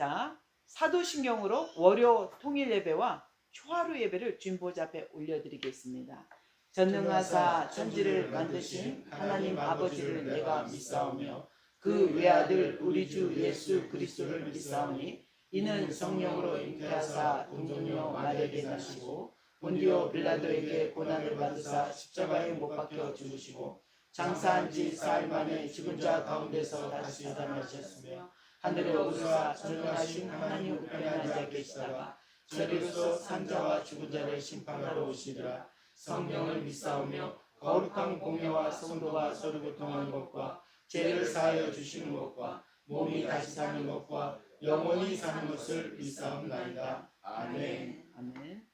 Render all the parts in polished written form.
자, 사도신경으로 월요 통일 예배와 초하루 예배를 주님 보좌 앞에 올려드리겠습니다. 전능하사 천지를 만드신 하나님 아버지를 내가 믿사오며 그 외아들 우리 주 예수 그리스도를 믿사오니 이는 성령으로 잉태하사 동정녀 마리아에게 나시고 본디오 빌라도에게 고난을 받으사 십자가에 못 박혀 죽으시고 장사한 지 사흘 만에 죽은 자 가운데서 다시 살아나셨으며 하늘에 오르사 전능하신 하나님 우편에 앉아 계시다가 저리로서 산자와 죽은 자를 심판하러 오시리라. 성령을 믿사오며 거룩한 공예와 성도가 서로 교통하는 것과 죄를 사하여 주시는 것과 몸이 다시 사는 것과 영원히 사는 것을 믿사옵나이다. 아멘. 아멘.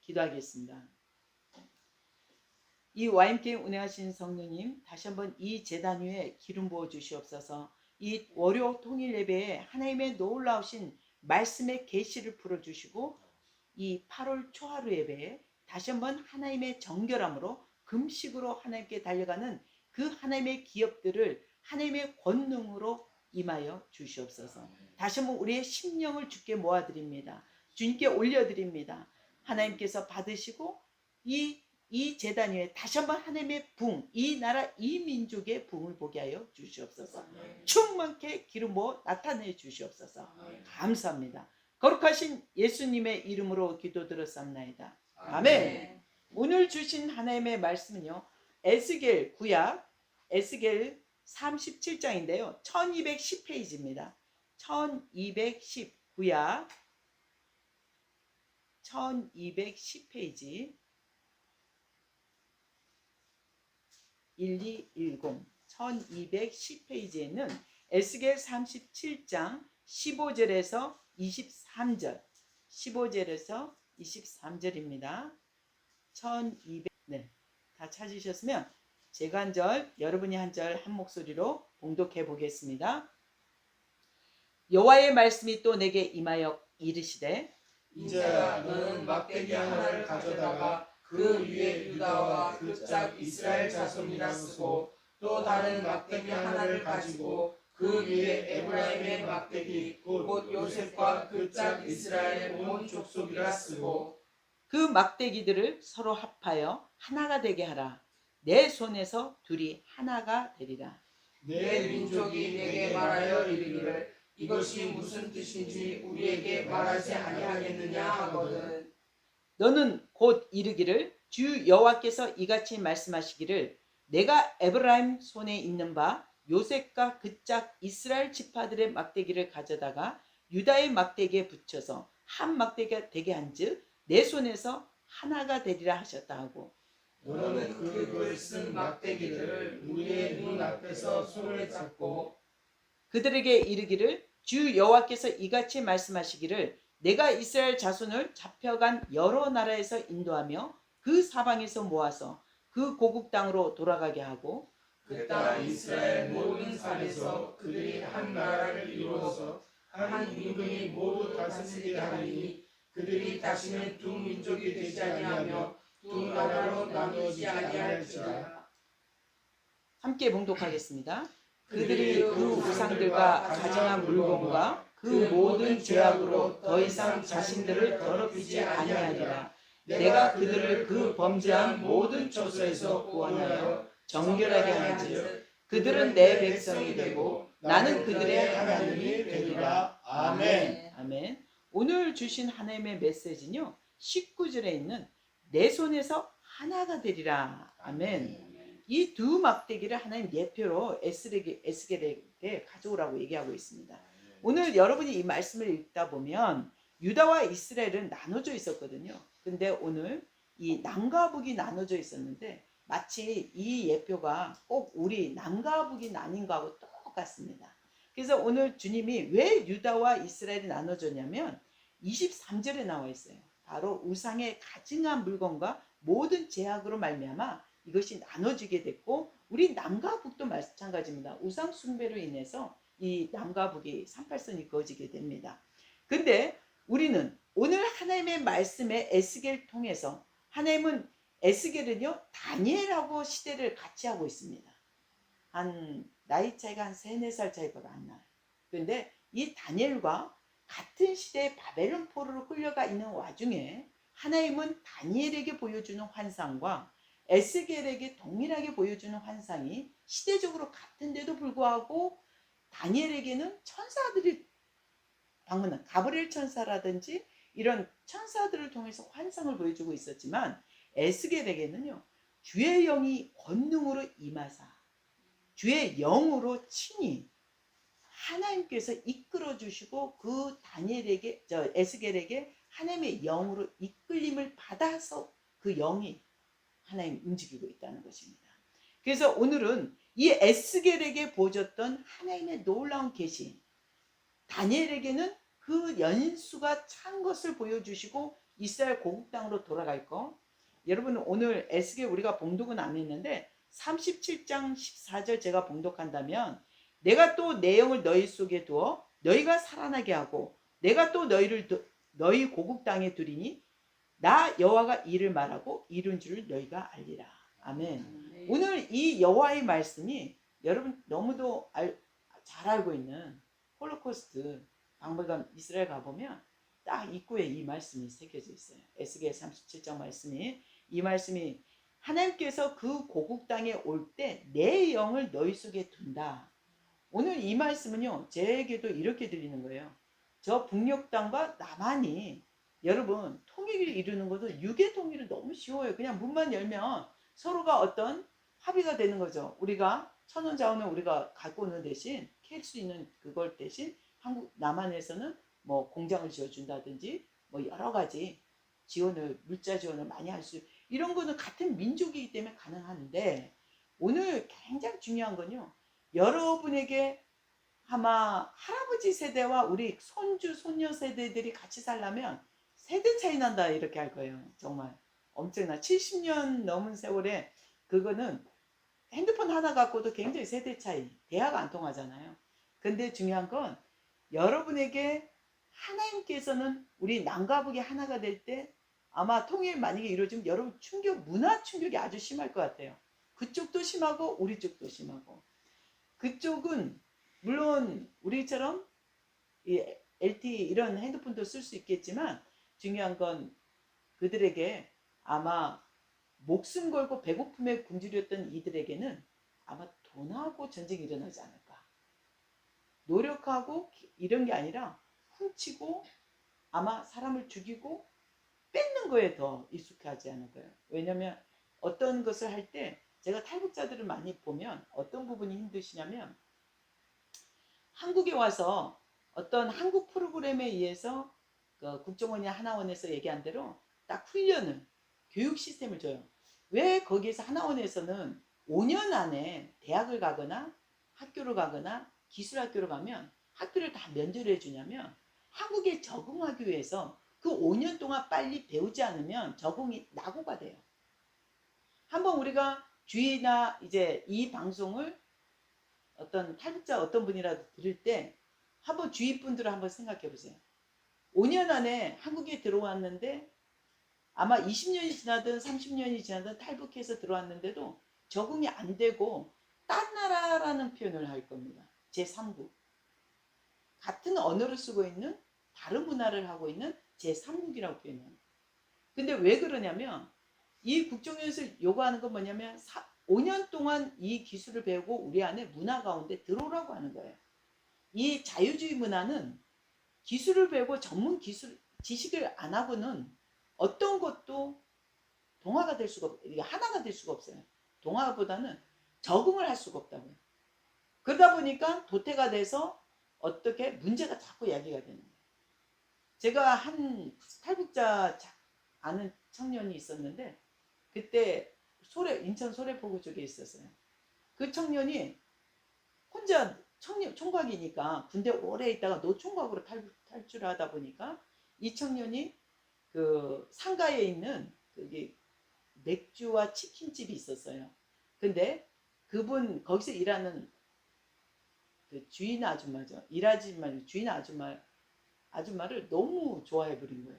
기도하겠습니다. 이 와인께 운행하신 성령님, 다시 한번 이 제단 위에 기름 부어 주시옵소서. 이 월요 통일 예배에 하나님의 놀라우신 말씀의 계시를 풀어주시고 이 8월 초하루 예배에 다시 한번 하나님의 정결함으로 금식으로 하나님께 달려가는 그 하나님의 기업들을 하나님의 권능으로 임하여 주시옵소서. 다시 한번 우리의 심령을 주께 모아드립니다. 주님께 올려드립니다. 하나님께서 받으시고 이 제단 위에 다시 한번 하나님의 붕, 이 나라 이 민족의 붕을 보게 하여 주시옵소서. 충만케 기름 부어 나타내 주시옵소서. 감사합니다. 거룩하신 예수님의 이름으로 기도드렸사옵나이다. 아멘. 오늘 주신 하나님의 말씀은요, 에스겔 구약 에스겔 37장인데요 1210페이지입니다 1210 구약 1210페이지 1210 1210페이지에는 에스겔 37장 15절에서 23절 15절에서 23절입니다 1200 네, 다 찾으셨으면 제가 한 절, 여러분이 한 절 한 목소리로 봉독해 보겠습니다. 여호와의 말씀이 또 내게 임하여 이르시되 인자야 너는 막대기 하나를 가져다가 그 위에 유다와 그 짝 이스라엘 자손이라 쓰고 또 다른 막대기 하나를 가지고 그 위에 에브라임의 막대기 곧 요셉과 그 짝 이스라엘의 온 족속이라 쓰고 그 막대기들을 서로 합하여 하나가 되게 하라. 내 손에서 둘이 하나가 되리라. 내 민족이 내게 말하여 이르기를 이것이 무슨 뜻인지 우리에게 말하지 아니하겠느냐 하거든. 너는 곧 이르기를 주 여호와께서 이같이 말씀하시기를 내가 에브라임 손에 있는 바 요셉과 그 짝 이스라엘 지파들의 막대기를 가져다가 유다의 막대기에 붙여서 한 막대기가 되게 한즉 내 손에서 하나가 되리라 하셨다 하고 너는 그 글을 쓴 막대기들을 우리의 눈 앞에서 손을 잡고 그들에게 이르기를 주 여호와께서 이같이 말씀하시기를 내가 이스라엘 자손을 잡혀간 여러 나라에서 인도하며 그 사방에서 모아서 그 고국 땅으로 돌아가게 하고 그 땅 이스라엘 모든 산에서 그들이 한 나라를 이루어서 한 임금이 모두 다스리게 하리니 그들이 다시는 두 민족이 되지 아니하며 두 나라로 나누어지지 아니할지라. 함께 봉독하겠습니다. 그들이 그 우상들과 가증한 물건과 그 모든 죄악으로 더 이상 자신들을 더럽히지 아니하리라. 내가 그들을 그 범죄한 모든 처소에서 구원하여 정결하게 하는즉 그들은 내 백성이 되고 나는 그들의 하나님이 되리라. 아멘. 아멘. 오늘 주신 하나님의 메시지는요 19절에 있는 내 손에서 하나가 되리라. 아멘. 이 두 막대기를 하나님 예표로 에스겔에게 가져오라고 얘기하고 있습니다. 오늘 여러분이 이 말씀을 읽다 보면 유다와 이스라엘은 나눠져 있었거든요. 근데 오늘 이 남과 북이 나눠져 있었는데 마치 이 예표가 꼭 우리 남과 북이 나뉜 거하고 똑같습니다. 그래서 오늘 주님이 왜 유다와 이스라엘이 나눠졌냐면 23절에 나와 있어요. 바로 우상의 가증한 물건과 모든 제약으로 말미암아 이것이 나눠지게 됐고 우리 남과 북도 마찬가지입니다. 우상 숭배로 인해서 이 남과 북이 38선이 그어지게 됩니다. 근데 우리는 오늘 하나님의 말씀에 에스겔 통해서 하나님은 에스겔은요 다니엘하고 시대를 같이 하고 있습니다. 한 나이 차이가 한 3, 4살 차이가 안 나요. 그런데 이 다니엘과 같은 시대에 바벨론 포로로 끌려가 있는 와중에 하나님은 다니엘에게 보여주는 환상과 에스겔에게 동일하게 보여주는 환상이 시대적으로 같은데도 불구하고 다니엘에게는 천사들이 방문한 가브리엘 천사라든지 이런 천사들을 통해서 환상을 보여주고 있었지만 에스겔에게는요 주의 영이 권능으로 임하사 주의 영으로 친히 하나님께서 이끌어 주시고 그 다니엘에게 에스겔에게 하나님의 영으로 이끌림을 받아서 그 영이 하나님 움직이고 있다는 것입니다. 그래서 오늘은 이 에스겔에게 보여줬던 하나님의 놀라운 계시, 다니엘에게는 그 연수가 찬 것을 보여주시고 이스라엘 고국 땅으로 돌아갈 거. 여러분 오늘 에스겔 우리가 봉독은 안 했는데 37장 14절 제가 봉독한다면 내가 또 내 영을 너희 속에 두어 너희가 살아나게 하고 내가 또 너희를 너희 고국 땅에 두리니 나 여호와가 이를 말하고 이룬 줄을 너희가 알리라. 아멘. 오늘 이 여호와의 말씀이 여러분 너무도 잘 알고 있는 홀로코스트 박물관 이스라엘 가보면 딱 입구에 이 말씀이 새겨져 있어요. 에스겔 37장 말씀이 이 말씀이 하나님께서 그 고국 땅에 올 때 내 영을 너희 속에 둔다. 오늘 이 말씀은요 제게도 이렇게 들리는 거예요. 저 북녘 땅과 남한이 여러분 통일을 이루는 것도 육의 통일은 너무 쉬워요. 그냥 문만 열면 서로가 어떤 합의가 되는 거죠. 우리가 천원 자원을 우리가 갖고 오는 대신 캘 수 있는 그걸 대신 한국 남한에서는 뭐 공장을 지어준다든지 뭐 여러 가지 지원을 물자 지원을 많이 할 수 이런 거는 같은 민족이기 때문에 가능한데 오늘 굉장히 중요한 건요. 여러분에게 아마 할아버지 세대와 우리 손주 손녀 세대들이 같이 살려면 세대 차이 난다 이렇게 할 거예요. 정말 엄청나 70년 넘은 세월에 그거는 핸드폰 하나 갖고도 굉장히 세대 차이 대화가 안 통하잖아요. 근데 중요한 건 여러분에게 하나님께서는 우리 남과 북이 하나가 될 때 아마 통일 만약에 이루어지면 여러분 문화 충격이 아주 심할 것 같아요. 그쪽도 심하고 우리 쪽도 심하고 그쪽은 물론 우리처럼 이 LTE 이런 핸드폰도 쓸 수 있겠지만 중요한 건 그들에게 아마 목숨 걸고 배고픔에 굶주렸던 이들에게는 아마 돈하고 전쟁이 일어나지 않을까. 노력하고 이런 게 아니라 훔치고 아마 사람을 죽이고 뺏는 거에 더 익숙하지 않을 거예요. 왜냐하면 어떤 것을 할 때 제가 탈북자들을 많이 보면 어떤 부분이 힘드시냐면 한국에 와서 어떤 한국 프로그램에 의해서 그 국정원이나 하나원에서 얘기한 대로 딱 훈련을 교육 시스템을 줘요. 왜 거기에서 하나원에서는 5년 안에 대학을 가거나 학교를 가거나 기술학교를 가면 학교를 다 면제를 해주냐면 한국에 적응하기 위해서 그 5년 동안 빨리 배우지 않으면 적응이 낙오가 돼요. 한번 우리가 주의나 이제 이 방송을 어떤 탈북자 어떤 분이라도 들을 때 한번 주위 분들을 한번 생각해 보세요. 5년 안에 한국에 들어왔는데 아마 20년이 지나든 30년이 지나든 탈북해서 들어왔는데도 적응이 안 되고 딴 나라라는 표현을 할 겁니다. 제3국. 같은 언어를 쓰고 있는 다른 문화를 하고 있는 제3국이라고 표현해요. 근데 왜 그러냐면 이 국정원에서 요구하는 건 뭐냐면 5년 동안 이 기술을 배우고 우리 안에 문화 가운데 들어오라고 하는 거예요. 이 자유주의 문화는 기술을 배우고 전문 기술 지식을 안 하고는 어떤 것도 동화가 될 수가 없어요. 하나가 될 수가 없어요. 동화보다는 적응을 할 수가 없다고요. 그러다 보니까 도태가 돼서 어떻게 문제가 자꾸 야기가 되는 거예요. 제가 한 탈북자 아는 청년이 있었는데 그때 인천 소래포구 쪽에 있었어요. 그 청년이 혼자 총각이니까 군대 오래 있다가 노총각으로 탈출하다 보니까 이 청년이 그 상가에 있는 그게 맥주와 치킨집이 있었어요. 근데 그분 거기서 일하는 그 주인 아줌마죠. 일하지만 주인 아줌마를 너무 좋아해 버린 거예요.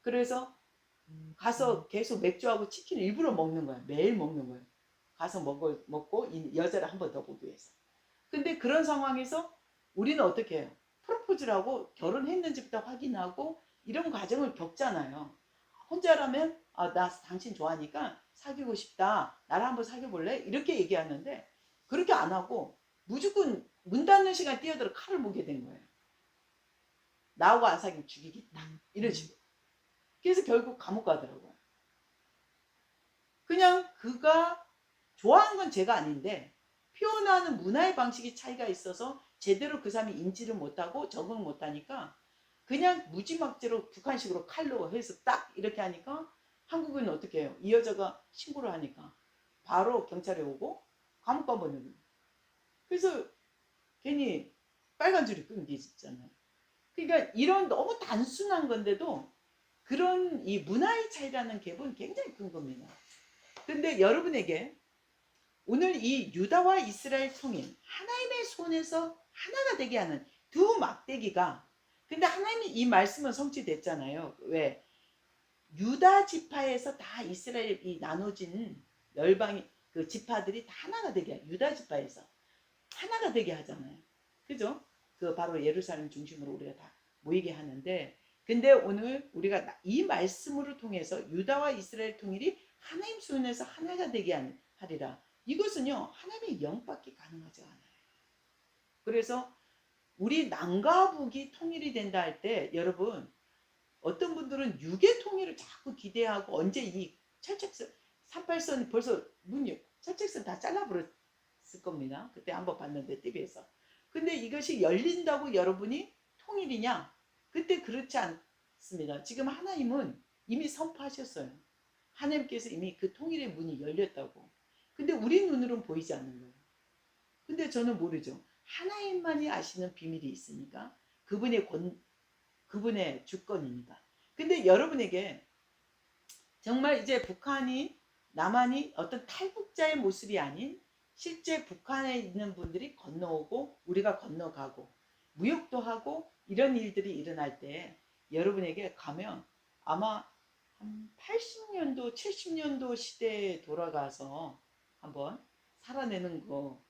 그래서 가서 계속 맥주하고 치킨을 일부러 먹는 거야. 매일 먹는 거예요. 가서 먹고 이 여자를 한 번 더 보기 위해서. 근데 그런 상황에서 우리는 어떻게 해요? 프로포즈를 하고 결혼했는지부터 확인하고 이런 과정을 겪잖아요. 혼자라면 나 당신 좋아하니까 사귀고 싶다. 나랑 한번 사귀어볼래? 이렇게 얘기하는데 그렇게 안 하고 무조건 문 닫는 시간 뛰어들어 칼을 보게 된 거예요. 나하고 안 사귀면 죽이겠다. 이런 식으로. 그래서 결국 감옥 가더라고요. 그냥 그가 좋아하는 건 제가 아닌데 표현하는 문화의 방식이 차이가 있어서 제대로 그 사람이 인지를 못하고 적응을 못하니까 그냥 무지막지로 북한식으로 칼로 해서 딱 이렇게 하니까 한국은 어떻게 해요? 이 여자가 신고를 하니까 바로 경찰에 오고 감옥 가버리는 거예요. 그래서 괜히 빨간 줄이 끊기잖아요. 그러니까 이런 너무 단순한 건데도 그런 이 문화의 차이라는 갭은 굉장히 큰 겁니다. 근데 여러분에게 오늘 이 유다와 이스라엘 통일, 하나님의 손에서 하나가 되게 하는 두 막대기가, 근데 하나님이 이 말씀은 성취됐잖아요. 왜? 유다 지파에서 다 이스라엘이 나눠진 열방이 그 지파들이 다 하나가 되게 해요. 유다 지파에서 하나가 되게 하잖아요. 그죠? 그 바로 예루살렘 중심으로 우리가 다 모이게 하는데, 근데 오늘 우리가 이 말씀으로 통해서 유다와 이스라엘 통일이 하나님 손에서 하나가 되게 하리라. 이것은요 하나님의 영밖에 가능하지 않아요. 그래서 우리 남과 북이 통일이 된다 할 때 여러분, 어떤 분들은 육의 통일을 자꾸 기대하고 언제 이 철책선 38선 벌써 철책선 다 잘라버렸을 겁니다. 그때 한번 봤는데 TV에서. 근데 이것이 열린다고 여러분이 통일이냐? 그때 그렇지 않습니다. 지금 하나님은 이미 선포하셨어요. 하나님께서 이미 그 통일의 문이 열렸다고. 근데 우리 눈으로는 보이지 않는 거예요. 근데 저는 모르죠. 하나님만이 아시는 비밀이 있으니까 그분의 주권이니까. 근데 여러분에게 정말 이제 북한이 남한이 어떤 탈북자의 모습이 아닌 실제 북한에 있는 분들이 건너오고 우리가 건너가고 무역도 하고 이런 일들이 일어날 때 여러분에게 가면 아마 한 80년도 70년도 시대에 돌아가서 한번 살아내는 거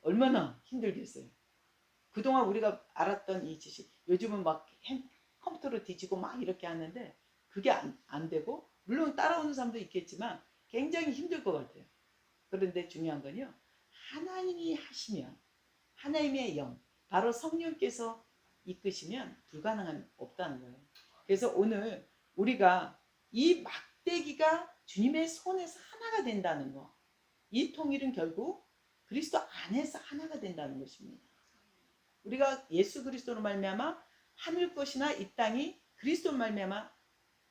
얼마나 힘들겠어요. 그동안 우리가 알았던 이 지식, 요즘은 막 컴퓨터로 뒤지고 막 이렇게 하는데 그게 안 되고, 물론 따라오는 사람도 있겠지만 굉장히 힘들 것 같아요. 그런데 중요한 건요, 하나님이 하시면, 하나님의 영, 바로 성령께서 이끄시면 불가능한 없다는 거예요. 그래서 오늘 우리가 이 막대기가 주님의 손에서 하나가 된다는 거, 이 통일은 결국 그리스도 안에서 하나가 된다는 것입니다. 우리가 예수 그리스도로 말미암아 하늘 것이나 이 땅이 그리스도 말미암아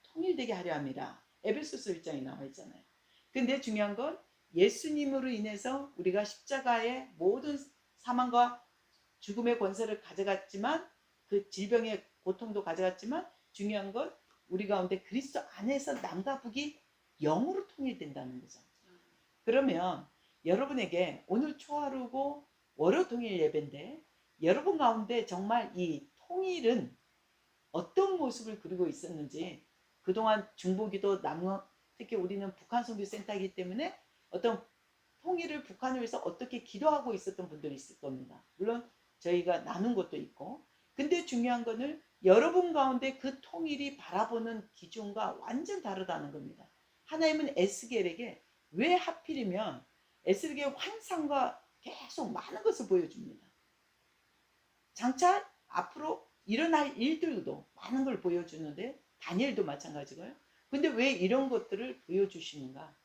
통일되게 하려 합니다. 에베소서 1장에 나와 있잖아요. 근데 중요한 건 예수님으로 인해서 우리가 십자가의 모든 사망과 죽음의 권세를 가져갔지만, 그 질병의 고통도 가져갔지만, 중요한 건 우리 가운데 그리스도 안에서 남과 북이 영으로 통일된다는 거죠. 그러면 여러분에게 오늘 초하루고 월요 통일 예배인데, 여러분 가운데 정말 이 통일은 어떤 모습을 그리고 있었는지, 그동안 중보기도 특히 우리는 북한 선교센터이기 때문에 어떤 통일을 북한을 위해서 어떻게 기도하고 있었던 분들이 있을 겁니다. 물론 저희가 나눈 것도 있고. 근데 중요한 거는 여러분 가운데 그 통일이 바라보는 기준과 완전 다르다는 겁니다. 하나님은 에스겔에게 왜 하필이면 에스겔의 환상과 계속 많은 것을 보여줍니다. 장차 앞으로 일어날 일들도 많은 걸 보여주는데, 다니엘도 마찬가지고요. 근데 왜 이런 것들을 보여주시는가?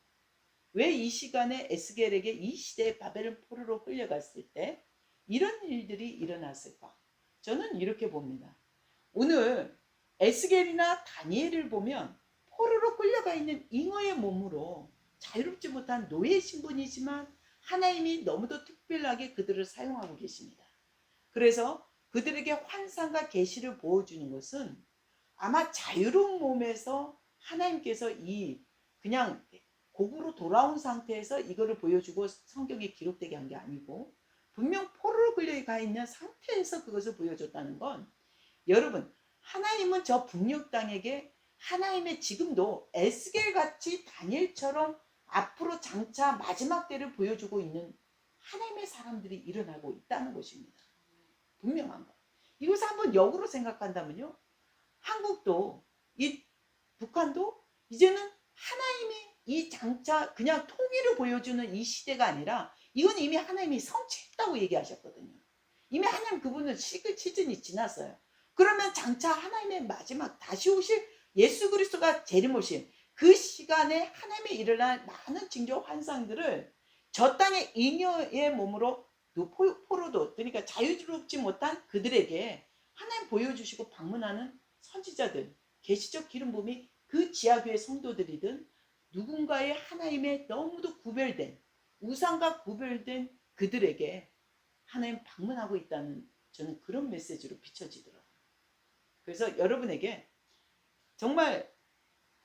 왜 이 시간에 에스겔에게 이 시대에 바벨론 포로로 끌려갔을 때 이런 일들이 일어났을까? 저는 이렇게 봅니다. 오늘 에스겔이나 다니엘을 보면 포로로 끌려가 있는 잉어의 몸으로 자유롭지 못한 노예 신분이지만 하나님이 너무도 특별하게 그들을 사용하고 계십니다. 그래서 그들에게 환상과 계시를 보여주는 것은 아마 자유로운 몸에서 하나님께서 이 그냥 곡으로 돌아온 상태에서 이거를 보여주고 성경에 기록되게 한 게 아니고, 분명 포로로 끌려가 있는 상태에서 그것을 보여줬다는 건, 여러분, 하나님은 저 북녘 땅에게 하나님의 지금도 에스겔같이 다니엘처럼 앞으로 장차 마지막 때를 보여주고 있는 하나님의 사람들이 일어나고 있다는 것입니다. 분명한 거. 이것을 한번 역으로 생각한다면요. 한국도 이 북한도 이제는 하나님이 이 장차 그냥 통일을 보여주는 이 시대가 아니라 이건 이미 하나님이 성취했다고 얘기하셨거든요. 이미 하나님 그분은 시즌이 지났어요. 그러면 장차 하나님의 마지막 다시 오실 예수 그리스도가 재림오신 그 시간에 하나님의 일어날 많은 징조 환상들을 저 땅의 잉여의 몸으로 포로도 그러니까 자유롭지 못한 그들에게 하나님 보여주시고 방문하는 선지자들 계시적 기름 부음이 그 지하교회 성도들이든 누군가의 하나님의 너무도 구별된 우상과 구별된 그들에게 하나님 방문하고 있다는 저는 그런 메시지로 비춰지더라고요. 그래서 여러분에게 정말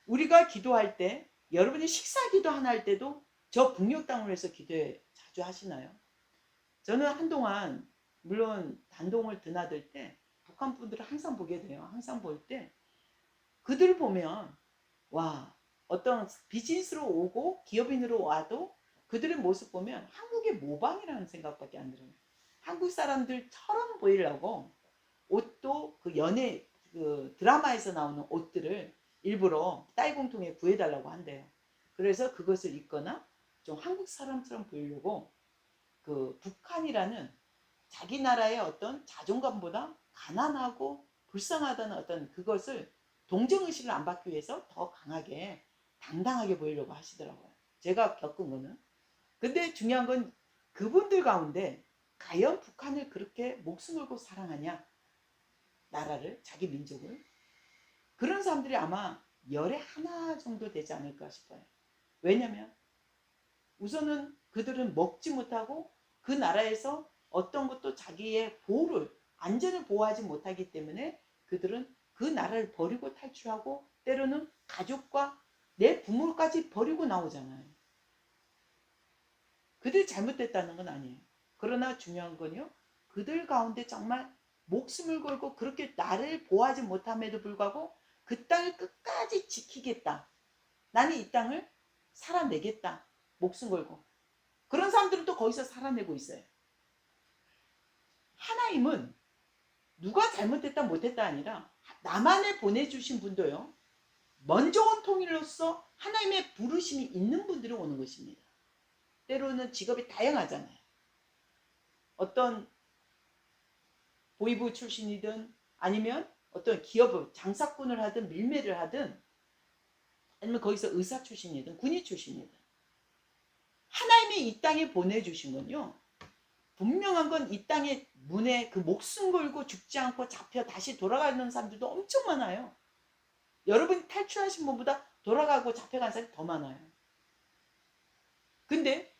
우리가 기도할 때 여러분이 식사 기도 하나 할 때도 저 북녘 땅을 위해서 기도해 자주 하시나요? 저는 한동안 물론 단동을 드나들 때 북한 분들을 항상 보게 돼요. 항상 볼 때 그들 보면 와 어떤 비즈니스로 오고 기업인으로 와도 그들의 모습 보면 한국의 모방이라는 생각밖에 안 들어요. 한국 사람들처럼 보이려고 옷도 그 연예 그 드라마에서 나오는 옷들을 일부러 딸공통에 구해달라고 한대요. 그래서 그것을 입거나 좀 한국 사람처럼 보이려고 그 북한이라는 자기 나라의 어떤 자존감보다 가난하고 불쌍하다는 어떤 그것을 동정의식을 안 받기 위해서 더 강하게 당당하게 보이려고 하시더라고요. 제가 겪은 거는. 근데 중요한 건 그분들 가운데 과연 북한을 그렇게 목숨 걸고 사랑하냐? 나라를, 자기 민족을. 그런 사람들이 아마 열에 하나 정도 되지 않을까 싶어요. 왜냐면 우선은 그들은 먹지 못하고 그 나라에서 어떤 것도 자기의 보호를 안전을 보호하지 못하기 때문에 그들은 그 나라를 버리고 탈출하고 때로는 가족과 내 부모까지 버리고 나오잖아요. 그들이 잘못됐다는 건 아니에요. 그러나 중요한 건요. 그들 가운데 정말 목숨을 걸고 그렇게 나를 보호하지 못함에도 불구하고 그 땅을 끝까지 지키겠다. 나는 이 땅을 살아내겠다. 목숨 걸고. 그런 사람들은 또 거기서 살아내고 있어요. 하나님은 누가 잘못했다 못했다 아니라 나만을 보내주신 분도요. 먼저 온 통일로서 하나님의 부르심이 있는 분들이 오는 것입니다. 때로는 직업이 다양하잖아요. 어떤 보이부 출신이든 아니면 어떤 기업을 장사꾼을 하든 밀매를 하든 아니면 거기서 의사 출신이든 군인 출신이든 하나님이 이 땅에 보내주신 건요. 분명한 건 이 땅의 문에 그 목숨 걸고 죽지 않고 잡혀 다시 돌아가는 사람들도 엄청 많아요. 여러분이 탈출하신 분보다 돌아가고 잡혀간 사람이 더 많아요. 근데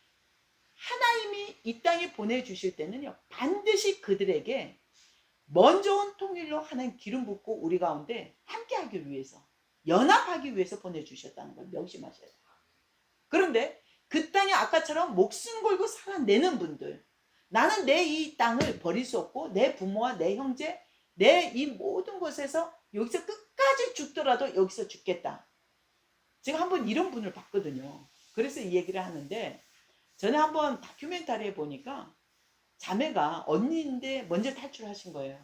하나님이 이 땅에 보내주실 때는요. 반드시 그들에게 먼저 온 통일로 하나님 기름 붓고 우리 가운데 함께하기 위해서 연합하기 위해서 보내주셨다는 걸 명심하셔야 돼요. 그런데 그 땅에 아까처럼 목숨 걸고 살아내는 분들 나는 내 이 땅을 버릴 수 없고 내 부모와 내 형제 내 이 모든 곳에서 여기서 끝까지 죽더라도 여기서 죽겠다. 제가 한번 이런 분을 봤거든요. 그래서 이 얘기를 하는데 전에 한번 다큐멘터리에 보니까 자매가 언니인데 먼저 탈출하신 거예요.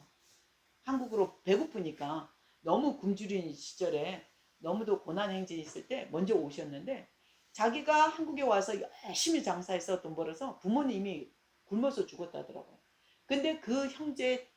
한국으로 배고프니까 너무 굶주린 시절에 너무도 고난행진이 있을 때 먼저 오셨는데 자기가 한국에 와서 열심히 장사해서 돈 벌어서 부모님이 굶어서 죽었다더라고요. 근데 그 형제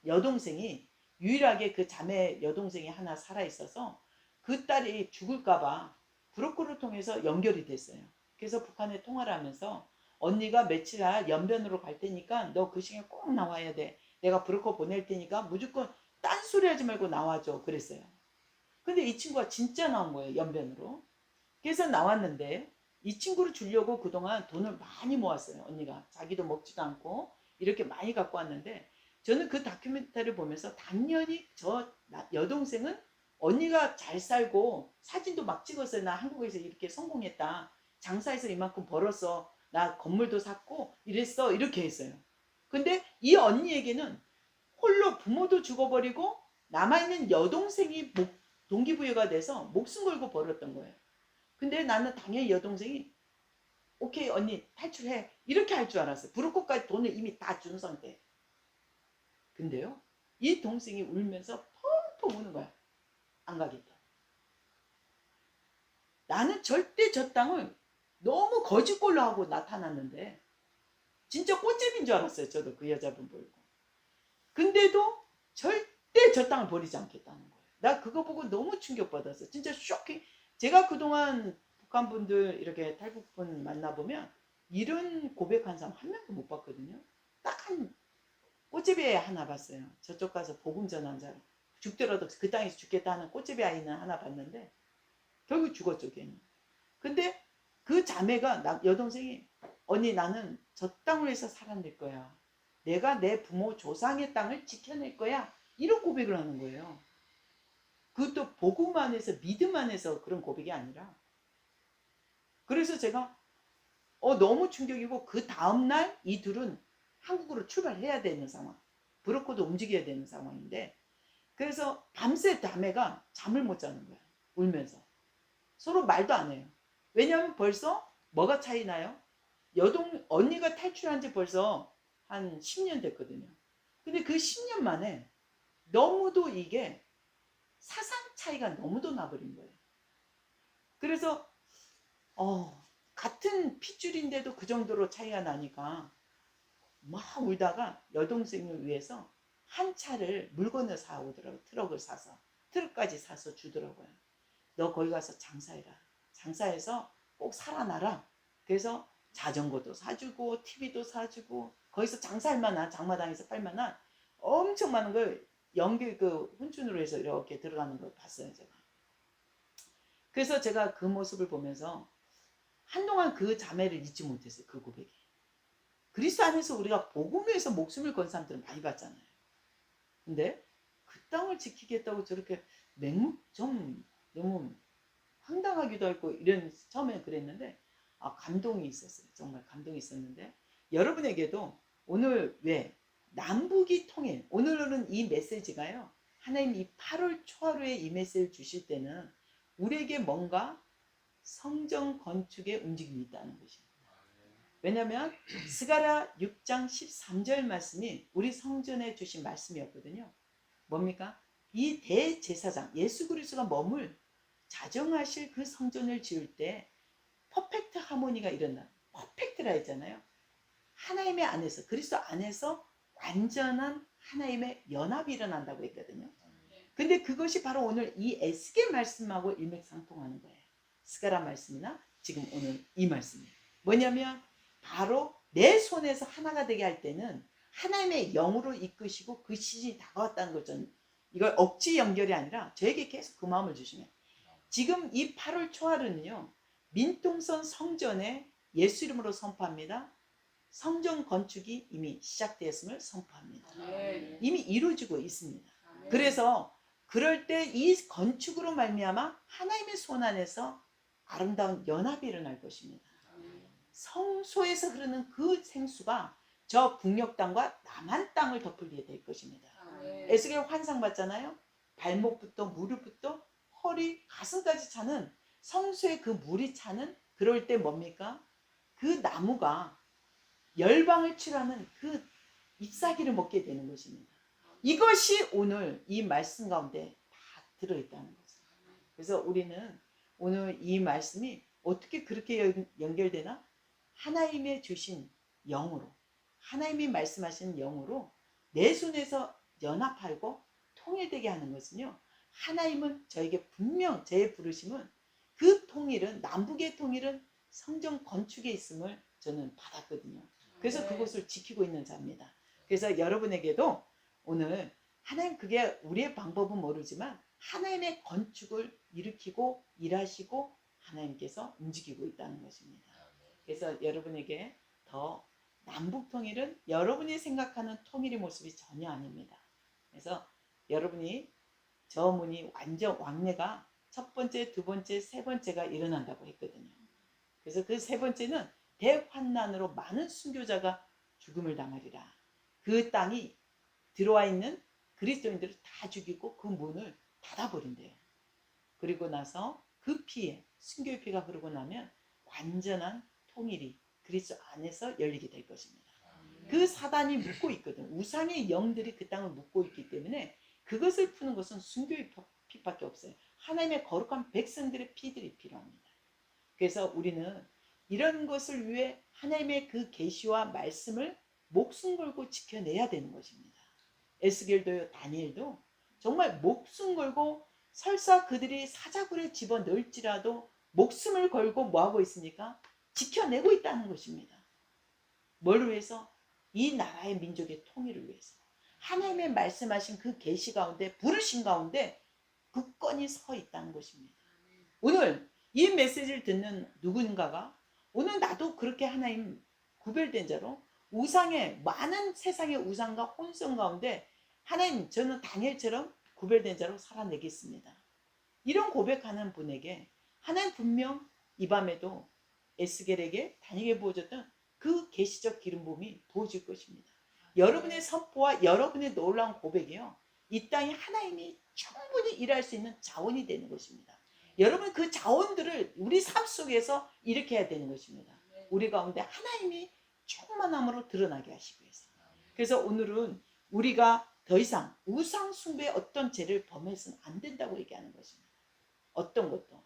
여동생이 유일하게 그 자매 여동생이 하나 살아있어서 그 딸이 죽을까봐 브로커를 통해서 연결이 됐어요. 그래서 북한에 통화를 하면서 언니가 며칠 연변으로 갈 테니까 너 그 시간에 꼭 나와야 돼. 내가 브로커 보낼 테니까 무조건 딴소리 하지 말고 나와줘. 그랬어요. 근데 이 친구가 진짜 나온 거예요. 연변으로. 그래서 나왔는데 이 친구를 주려고 그동안 돈을 많이 모았어요. 언니가. 자기도 먹지도 않고 이렇게 많이 갖고 왔는데 저는 그 다큐멘터리를 보면서 당연히 저 여동생은 언니가 잘 살고 사진도 막 찍었어요. 나 한국에서 이렇게 성공했다. 장사해서 이만큼 벌었어. 나 건물도 샀고 이랬어. 이렇게 했어요. 근데 이 언니에게는 홀로 부모도 죽어버리고 남아있는 여동생이 동기부여가 돼서 목숨 걸고 벌었던 거예요. 근데 나는 당연히 여동생이 오케이 언니 탈출해 이렇게 할 줄 알았어요. 브로커까지 돈을 이미 다 준 상태. 근데요 이 동생이 울면서 펑펑 우는 거야. 안 가겠다. 나는 절대 저 땅을 너무 거짓골로 하고 나타났는데 진짜 꽃집인 줄 알았어요. 저도 그 여자분 보고. 근데도 절대 저 땅을 버리지 않겠다는 거예요. 나 그거 보고 너무 충격받았어요. 진짜 쇼킹. 제가 그동안 북한 분들 이렇게 탈북분 만나보면 이런 고백한 사람 한 명도 못 봤거든요. 딱 한 꽃집에 하나 봤어요. 저쪽 가서 복음 전한 사람. 죽더라도 그 땅에서 죽겠다 하는 꽃집에 아이는 하나 봤는데 결국 죽었죠, 걔는. 근데 그 자매가 여동생이 언니 나는 저 땅을 위해서 살아낼 거야. 내가 내 부모 조상의 땅을 지켜낼 거야. 이런 고백을 하는 거예요. 그것도 복음 안에서 믿음 안에서 그런 고백이 아니라. 그래서 제가 너무 충격이고 그 다음날 이 둘은 한국으로 출발해야 되는 상황. 브로커도 움직여야 되는 상황인데 그래서 밤새 자매가 잠을 못 자는 거야. 울면서. 서로 말도 안 해요. 왜냐하면 벌써 뭐가 차이 나요? 언니가 탈출한 지 벌써 한 10년 됐거든요. 근데 그 10년 만에 너무도 이게 사상 차이가 너무도 나버린 거예요. 그래서 같은 핏줄인데도 그 정도로 차이가 나니까 막 울다가 여동생을 위해서 한 차를 물건을 사오더라고요. 트럭을 사서. 트럭까지 사서 주더라고요. 너 거기 가서 장사해라. 장사해서 꼭 살아나라. 그래서 자전거도 사주고 TV도 사주고 거기서 장사할 만한 장마당에서 팔 만한 엄청 많은 걸 연길 그 혼준으로 해서 이렇게 들어가는 걸 봤어요. 제가. 그래서 제가 그 모습을 보면서 한동안 그 자매를 잊지 못했어요. 그 고백이. 그리스도 안에서 우리가 복음을 위해서 목숨을 건 사람들은 많이 봤잖아요. 근데 그 땅을 지키겠다고 저렇게 좀 너무 황당하기도 하고 이런 처음에는 그랬는데 감동이 있었어요. 정말 감동이 있었는데 여러분에게도 오늘 왜 남북이 통일 오늘은 이 메시지가요. 하나님 이 8월 초하루에 이 메시지를 주실 때는 우리에게 뭔가 성전 건축의 움직임이 있다는 것입니다. 왜냐하면 스가랴 6장 13절 말씀이 우리 성전에 주신 말씀이었거든요. 뭡니까? 이 대제사장 예수 그리스도가 머물 자정하실 그 성전을 지을 때 퍼펙트 하모니가 일어나. 퍼펙트라 했잖아요. 하나님의 안에서 그리스도 안에서 완전한 하나님의 연합이 일어난다고 했거든요. 근데 그것이 바로 오늘 이 에스겔 말씀하고 일맥상통하는 거예요. 스가랴 말씀이나 지금 오늘 이 말씀이 뭐냐면 바로 내 손에서 하나가 되게 할 때는 하나님의 영으로 이끄시고 그 시즌이 다가왔다는 거죠. 이걸 억지 연결이 아니라 저에게 계속 그 마음을 주시면 지금 이 8월 초하루는요. 민통선 성전에 예수 이름으로 선포합니다. 성전 건축이 이미 시작되었음을 선포합니다. 이미 이루어지고 있습니다. 그래서 그럴 때 이 건축으로 말미암아 하나님의 손 안에서 아름다운 연합이 일어날 것입니다. 성소에서 흐르는 그 생수가 저 북녘 땅과 남한 땅을 덮을게 될 것입니다. 에스겔 환상 봤잖아요. 발목부터 무릎부터 허리 가슴까지 차는 성소에 그 물이 차는 그럴 때 뭡니까? 그 나무가 열방을 치료하는 그 잎사귀를 먹게 되는 것입니다. 이것이 오늘 이 말씀 가운데 다 들어있다는 거죠. 그래서 우리는 오늘 이 말씀이 어떻게 그렇게 연결되나? 하나님의 주신 영으로 하나님이 말씀하시는 영으로 내 손에서 연합하고 통일되게 하는 것은요. 하나님은 저에게 분명 제 부르심은 그 통일은 남북의 통일은 성전 건축에 있음을 저는 받았거든요. 그래서 그것을 지키고 있는 자입니다. 그래서 여러분에게도 오늘 하나님 그게 우리의 방법은 모르지만 하나님의 건축을 일으키고 일하시고 하나님께서 움직이고 있다는 것입니다. 그래서 여러분에게 더 남북 통일은 여러분이 생각하는 통일의 모습이 전혀 아닙니다. 그래서 여러분이 저 문이 완전 왕래가 첫 번째, 두 번째, 세 번째가 일어난다고 했거든요. 그래서 그 세 번째는 대환난으로 많은 순교자가 죽음을 당하리라. 그 땅이 들어와 있는 그리스도인들을 다 죽이고 그 문을 닫아버린대요. 그리고 나서 그 피에 순교의 피가 흐르고 나면 완전한 통일이 그리스도 안에서 열리게 될 것입니다. 그 사단이 묻고 있거든. 우상의 영들이 그 땅을 묻고 있기 때문에 그것을 푸는 것은 순교의 피밖에 없어요. 하나님의 거룩한 백성들의 피들이 필요합니다. 그래서 우리는 이런 것을 위해 하나님의 그 계시와 말씀을 목숨 걸고 지켜내야 되는 것입니다. 에스겔도요, 다니엘도 정말 목숨 걸고 설사 그들이 사자굴에 집어넣을지라도 목숨을 걸고 뭐하고 있습니까? 지켜내고 있다는 것입니다. 뭘 위해서? 이 나라의 민족의 통일을 위해서. 하나님의 말씀하신 그 계시 가운데, 부르신 가운데 굳건히 서 있다는 것입니다. 오늘 이 메시지를 듣는 누군가가 오늘 나도 그렇게 하나님 구별된 자로 우상의 많은 세상의 우상과 혼성 가운데 하나님, 저는 다니엘처럼 구별된 자로 살아내겠습니다. 이런 고백하는 분에게 하나님 분명 이 밤에도 에스겔에게 다니엘에게 부어줬던 그 계시적 기름 부음이 부어질 것입니다. 여러분의 선포와 여러분의 놀라운 고백이요, 이 땅에 하나님이 충분히 일할 수 있는 자원이 되는 것입니다. 여러분 그 자원들을 우리 삶 속에서 일으켜야 되는 것입니다. 우리 가운데 하나님이 충만함으로 드러나게 하시기 위해서. 그래서 오늘은 우리가 더 이상 우상 숭배의 어떤 죄를 범해서는 안 된다고 얘기하는 것입니다. 어떤 것도.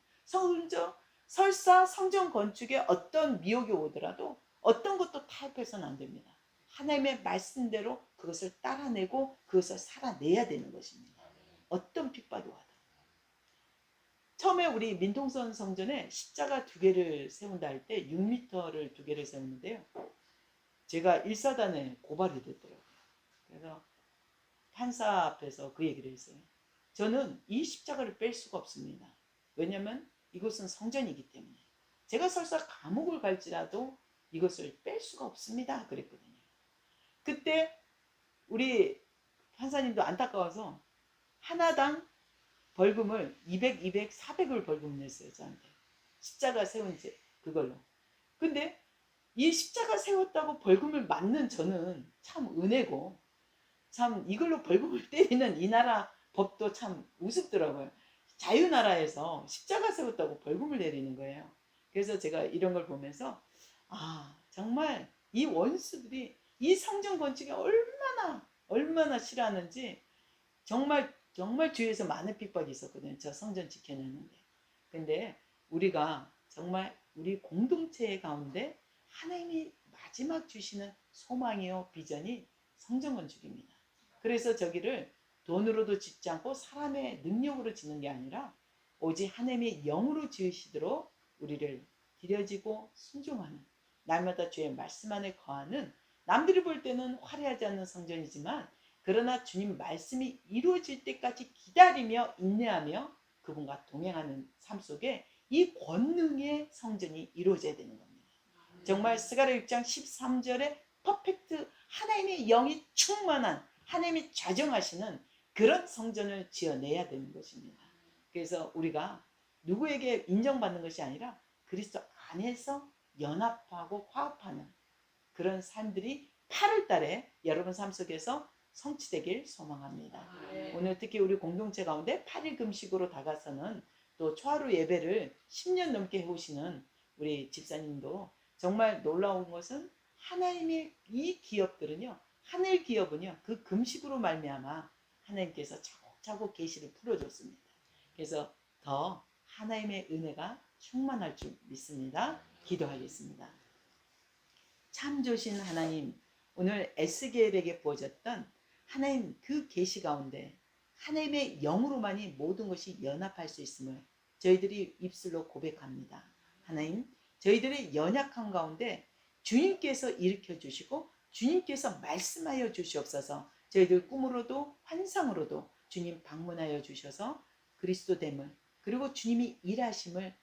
설사 성전 건축에 어떤 미혹이 오더라도 어떤 것도 타협해서는 안 됩니다. 하나님의 말씀대로 그것을 따라내고 그것을 살아내야 되는 것입니다. 어떤 핍박이 와도. 처음에 우리 민통선 성전에 십자가 2개를 세운다 할 때 6m를 2개를 세우는데요. 제가 1사단에 고발이 됐더라고요. 그래서 판사 앞에서 그 얘기를 했어요. 저는 이 십자가를 뺄 수가 없습니다. 왜냐하면 이것은 성전이기 때문에. 제가 설사 감옥을 갈지라도 이것을 뺄 수가 없습니다. 그랬거든요. 그때 우리 판사님도 안타까워서 하나당 벌금을 200, 200, 400을 벌금 냈어요. 저한테. 십자가 세운 그걸로. 근데 이 십자가 세웠다고 벌금을 맞는 저는 참 은혜고, 참 이걸로 벌금을 때리는 이 나라 법도 참 우습더라고요. 자유나라에서 십자가 세웠다고 벌금을 내리는 거예요. 그래서 제가 이런 걸 보면서 정말 이 원수들이 이 성전 건축에 얼마나 싫어하는지 정말 주위에서 많은 핍박이 있었거든요. 저 성전 지켜내는데. 근데 우리가 정말 우리 공동체 가운데 하나님이 마지막 주시는 소망이요 비전이 성전 건축입니다. 그래서 저기를 돈으로도 짓지 않고 사람의 능력으로 짓는 게 아니라 오직 하나님의 영으로 지으시도록 우리를 기려지고 순종하는, 날마다 주의 말씀 안에 거하는, 남들이 볼 때는 화려하지 않는 성전이지만 그러나 주님 말씀이 이루어질 때까지 기다리며 인내하며 그분과 동행하는 삶 속에 이 권능의 성전이 이루어져야 되는 겁니다. 정말 스가랴 6장 13절에 퍼펙트 하나님의 영이 충만한, 하나님이 좌정하시는 그런 성전을 지어내야 되는 것입니다. 그래서 우리가 누구에게 인정받는 것이 아니라 그리스도 안에서 연합하고 화합하는 그런 삶들이 8월 달에 여러분 삶 속에서 성취되길 소망합니다. 오늘 특히 우리 공동체 가운데 8일 금식으로 다가서는 또 초하루 예배를 10년 넘게 해오시는 우리 집사님도 정말 놀라운 것은 하나님의 이 기업들은요, 하늘 기업은요, 그 금식으로 말미암아 하나님께서 차곡차곡 계시를 풀어줬습니다. 그래서 더 하나님의 은혜가 충만할 줄 믿습니다. 기도하겠습니다. 참 좋으신 하나님, 오늘 에스겔에게 부어졌던 하나님 그 계시 가운데 하나님의 영으로만이 모든 것이 연합할 수 있음을 저희들이 입술로 고백합니다. 하나님, 저희들의 연약함 가운데 주님께서 일으켜 주시고 주님께서 말씀하여 주시옵소서. 저희들 꿈으로도 환상으로도 주님 방문하여 주셔서 그리스도됨을, 그리고 주님이 일하심을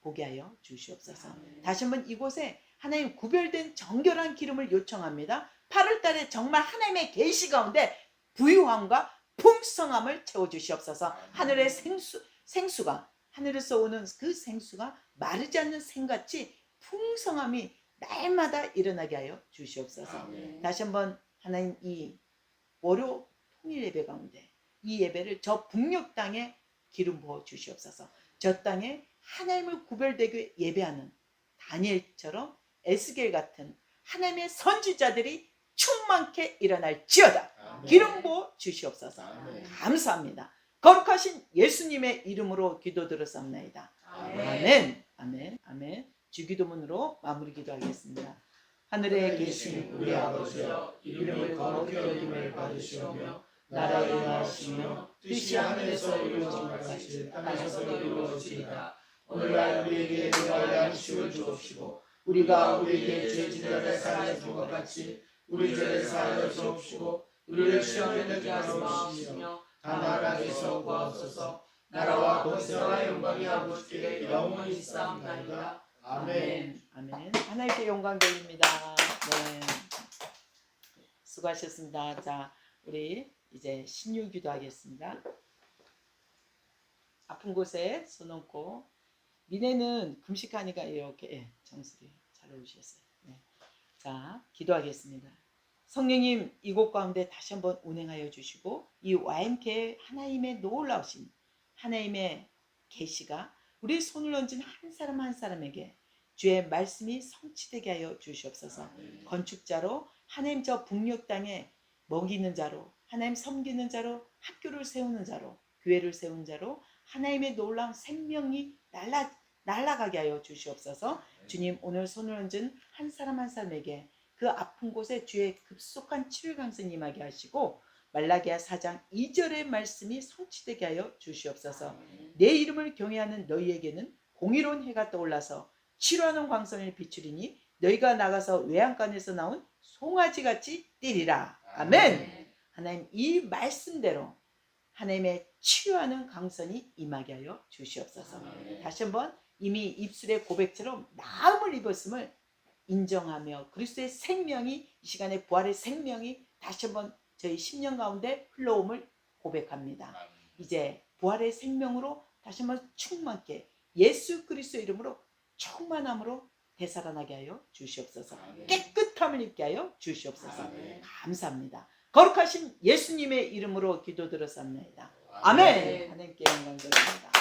보게 하여 주시옵소서. 다시 한번 이곳에 하나님 구별된 정결한 기름을 요청합니다. 8월 달에 정말 하나님의 계시 가운데 부유함과 풍성함을 채워주시옵소서. 하늘의 생수가, 하늘에서 오는 그 생수가 마르지 않는 생같이 풍성함이 날마다 일어나게 하여 주시옵소서. 다시 한번 하나님 이 월요 통일 예배 가운데 이 예배를 저 북녘 땅에 기름 부어 주시옵소서. 저 땅에 하나님을 구별되게 예배하는 다니엘처럼 에스겔 같은 하나님의 선지자들이 충만케 일어날지어다. 아멘. 기름 부어 주시옵소서. 아멘. 감사합니다. 거룩하신 예수님의 이름으로 기도드렸사옵나이다. 아멘. 아멘. 아멘. 주기도문으로 마무리 기도하겠습니다. 하늘에 계신 우리 아버지여, 이름을 거룩히 여김을 받으시오며 나라의 임하시며 뜻이 하늘에서 이루어진 것 같이 땅에서도 이루어지이다. 오늘날 우리에게 일용할 양식을 주옵시고 우리가 우리에게 죄 진들을 사하여 준 것 같이 우리 죄를 사하여 주옵시고 우리를 시험에 들게 하지 마시며 다만 악에서 구하옵소서. 나라와 권세와 영광이 아버지께 영원히 있사옵나이다. 아멘. 아멘. 하나님께 영광 돌립니다. 네. 수고하셨습니다. 자, 우리 이제 신유 기도하겠습니다. 아픈 곳에 손 얹고, 미네는 금식하니까 이렇게 정수리 잘 오셨어요. 네. 자, 기도하겠습니다. 성령님, 이곳 가운데 다시 한번 운행하여 주시고 이 와인케 하나님의 놀라우신 하나님의 계시가 우리 손을 얹은 한 사람 한 사람에게 주의 말씀이 성취되게 하여 주시옵소서. 건축자로 하나님 저 북녘 땅에 먹이는 자로, 하나님 섬기는 자로, 학교를 세우는 자로, 교회를 세운 자로 하나님의 놀라운 생명이 날아가게 하여 주시옵소서. 주님, 오늘 손을 얹은 한 사람 한 사람에게 그 아픈 곳에 주의 급속한 치료 강선 임하게 하시고 말라기야 4장 2절의 말씀이 성취되게 하여 주시옵소서. 내 이름을 경외하는 너희에게는 공의로운 해가 떠올라서 치료하는 광선을 비추리니 너희가 나가서 외양간에서 나온 송아지같이 뛰리라. 아멘. 하나님, 이 말씀대로 하나님의 치유하는 강선이 임하게 하여 주시옵소서. 다시 한번 이미 입술의 고백처럼 나음을 입었음을 인정하며 그리스도의 생명이 이 시간에 부활의 생명이 다시 한번 저희 10년 가운데 흘러옴을 고백합니다. 이제 부활의 생명으로 다시 한번 충만케 예수 그리스도 이름으로 충만함으로 되살아나게 하여 주시옵소서. 깨끗함을 입게 하여 주시옵소서. 감사합니다. 거룩하신 예수님의 이름으로 기도드렸습니다. 아멘. 하나님께 영광 돌립니다.